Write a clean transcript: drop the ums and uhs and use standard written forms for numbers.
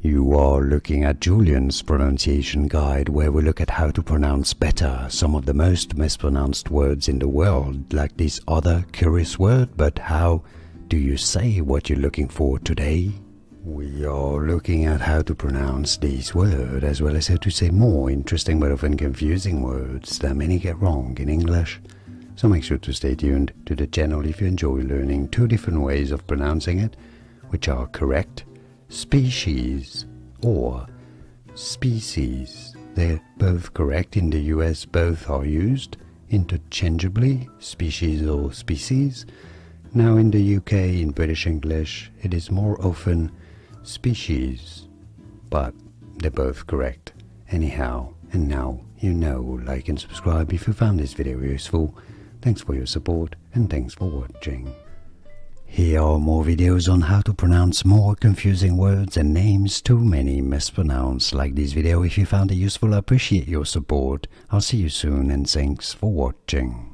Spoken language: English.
You are looking at Julian's pronunciation guide, where we look at how to pronounce better some of the most mispronounced words in the world, like this other curious word. But how do you say what you're looking for today? We are looking at how to pronounce this word, as well as how to say more interesting but often confusing words that many get wrong in English. So make sure to stay tuned to the channel if you enjoy learning two different ways of pronouncing it, which are correct, species, or species. They're both correct in the US, both are used interchangeably, species or species. Now in the UK, in British English, it is more often species, but they're both correct anyhow. And now you know. Like and subscribe if you found this video useful. Thanks for your support and thanks for watching. Here are more videos on how to pronounce more confusing words and names too many mispronounced. Like this video if you found it useful. I appreciate your support. I'll see you soon and thanks for watching.